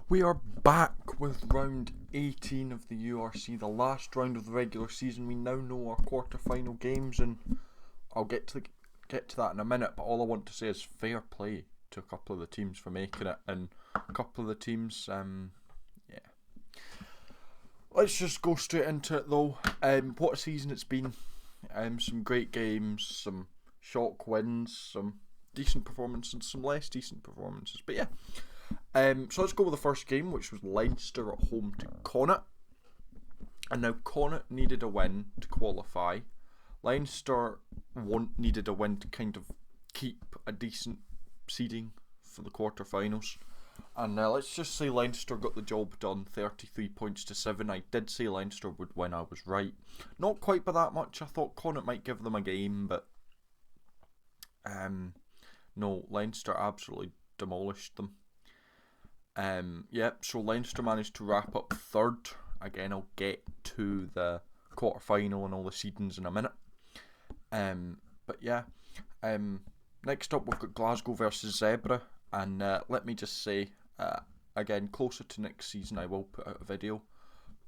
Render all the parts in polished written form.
We are back with round 18 of the URC, the last round of the regular season. We now know our quarter-final games, and I'll get to that in a minute. But all I want to say is fair play to a couple of the teams for making it, and a couple of the teams, yeah. Let's just go straight into it though. What a season it's been. Some great games, some shock wins, some decent performances, and some less decent performances. But yeah. So let's go with the first game, which was Leinster at home to Connacht. And now Connacht needed a win to qualify. Leinster needed a win to kind of keep a decent seeding for the quarterfinals. And let's just say Leinster got the job done, 33 points to 7. I did say Leinster would win, I was right. Not quite by that much. I thought Connacht might give them a game, but no, Leinster absolutely demolished them. So Leinster managed to wrap up third. Again, I'll get to the quarter-final and all the seedings in a minute. But yeah, next up we've got Glasgow versus Zebra, and let me just say, again, closer to next season I will put out a video,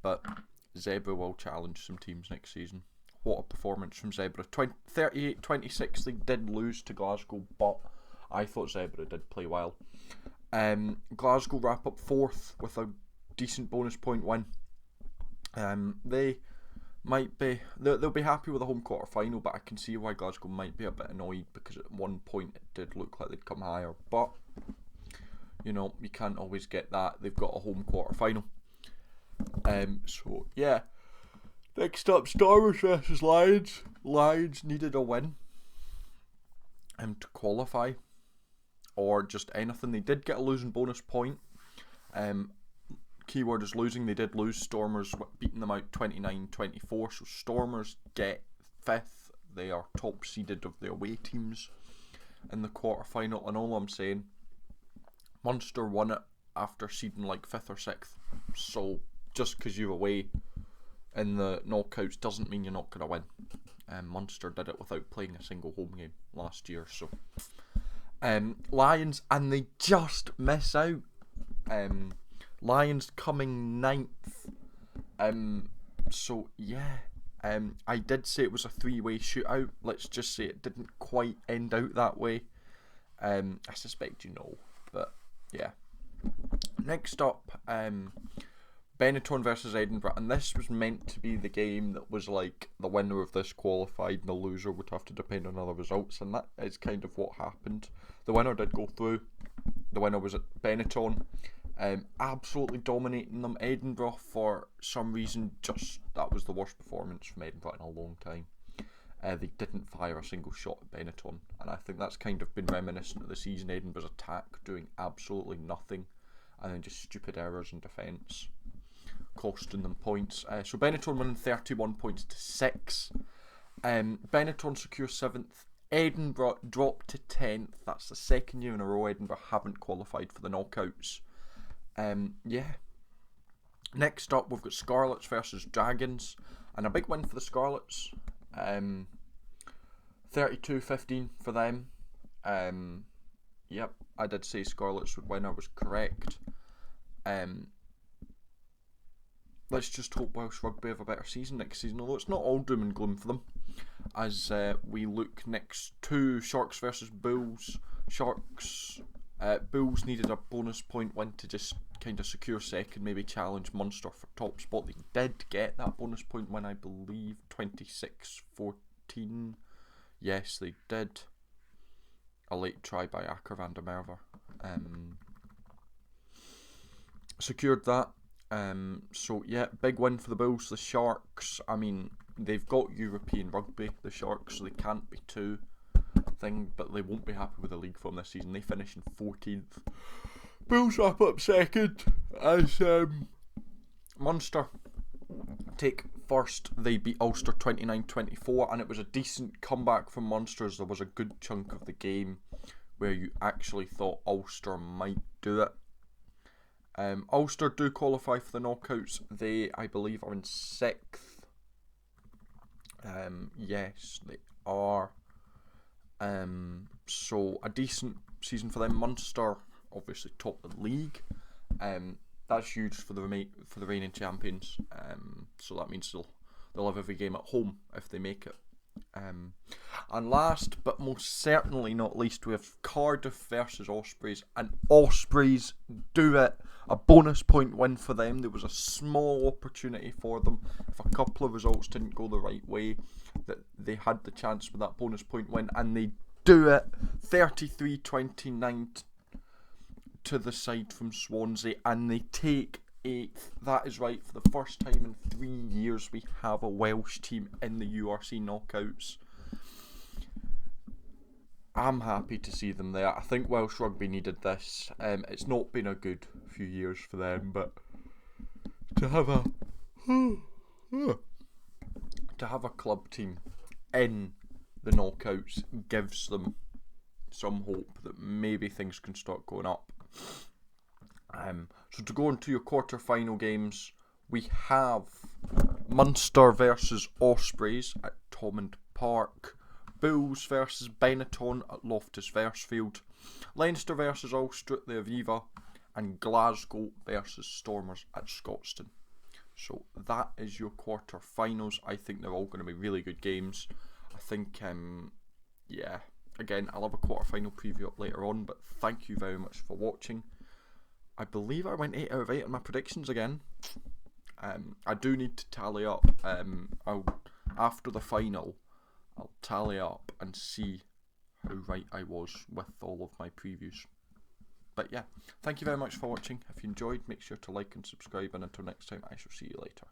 but Zebra will challenge some teams next season. What a performance from Zebra. 38-26, they did lose to Glasgow, but I thought Zebra did play well. Glasgow wrap up fourth with a decent bonus point win. They'll be happy with the home quarter final, but I can see why Glasgow might be a bit annoyed, because at one point it did look like they'd come higher, but you can't always get that. They've got a home quarter final. So yeah. Next up, Stormers versus Lions. Lions needed a win to qualify, or just anything. They did get a losing bonus point. Keyword is losing. They did lose. Stormers beating them out 29-24. So Stormers get 5th. They are top seeded of the away teams in the quarter final. And all I'm saying, Munster won it after seeding like 5th or 6th. So just because you're away in the knockouts doesn't mean you're not going to win. Munster did it without playing a single home game last year. So Lions, and they just miss out. Lions coming 9th. So yeah, I did say it was a 3-way shootout. Let's just say it didn't quite end out that way. I suspect you know, but yeah. Next up, Benetton versus Edinburgh, and this was meant to be the game that was like the winner of this qualified and the loser would have to depend on other results, and that is kind of what happened. The winner did go through. The winner was at Benetton, absolutely dominating them. Edinburgh, for some reason, that was the worst performance from Edinburgh in a long time. They didn't fire a single shot at Benetton, and I think that's kind of been reminiscent of the season. Edinburgh's attack doing absolutely nothing, and then just stupid errors in defence costing them points. So Benetton winning 31 points to 6. Benetton secure 7th. Edinburgh dropped to 10th. That's the second year in a row Edinburgh haven't qualified for the knockouts. Yeah. Next up, we've got Scarlets versus Dragons, and a big win for the Scarlets. 32-15 for them. Yep, I did say Scarlets would win. I was correct. Let's just hope Welsh Rugby have a better season next season, although it's not all doom and gloom for them. As we look next to Sharks versus Bulls. Bulls needed a bonus point win to just kind of secure second, maybe challenge Munster for top spot. They did get that bonus point win, I believe, 26-14. Yes, they did. A late try by Akker van der Merwe. Secured that. So yeah, big win for the Bulls. The Sharks, I mean, they've got European rugby, the Sharks, so they can't be too thing, but they won't be happy with the league form this season. They finish in 14th. Bulls wrap up second as Munster take first. They beat Ulster 29-24, and it was a decent comeback from Munster, as there was a good chunk of the game where you actually thought Ulster might do it. Ulster do qualify for the knockouts. They, I believe, are in 6th. Yes, they are. So a decent season for them. Munster obviously top the league. that's huge for the reigning champions. So that means they'll have every game at home if they make it. And last but most certainly not least, we have Cardiff versus Ospreys, and Ospreys do it. A bonus point win for them. There was a small opportunity for them. If a couple of results didn't go the right way, that they had the chance with that bonus point win, and they do it. 33-29 to the side from Swansea, and they take 8th. That is right, for the first time in 3 years we have a Welsh team in the URC knockouts. I'm happy to see them there. I think Welsh rugby needed this. It's not been a good few years for them, but to have a club team in the knockouts gives them some hope that maybe things can start going up. So to go into your quarter-final games, we have Munster versus Ospreys at Thomond Park, Bulls versus Benetton at Loftus Versfield, Leinster versus Ulster at the Aviva, and Glasgow versus Stormers at Scotstoun. So that is your quarter-finals. I think they're all going to be really good games. I think, again, I'll have a quarter-final preview up later on, but thank you very much for watching. I believe I went 8 out of 8 on my predictions again. I do need to tally up. After the final, I'll tally up and see how right I was with all of my previews. But yeah, thank you very much for watching. If you enjoyed, make sure to like and subscribe, and until next time, I shall see you later.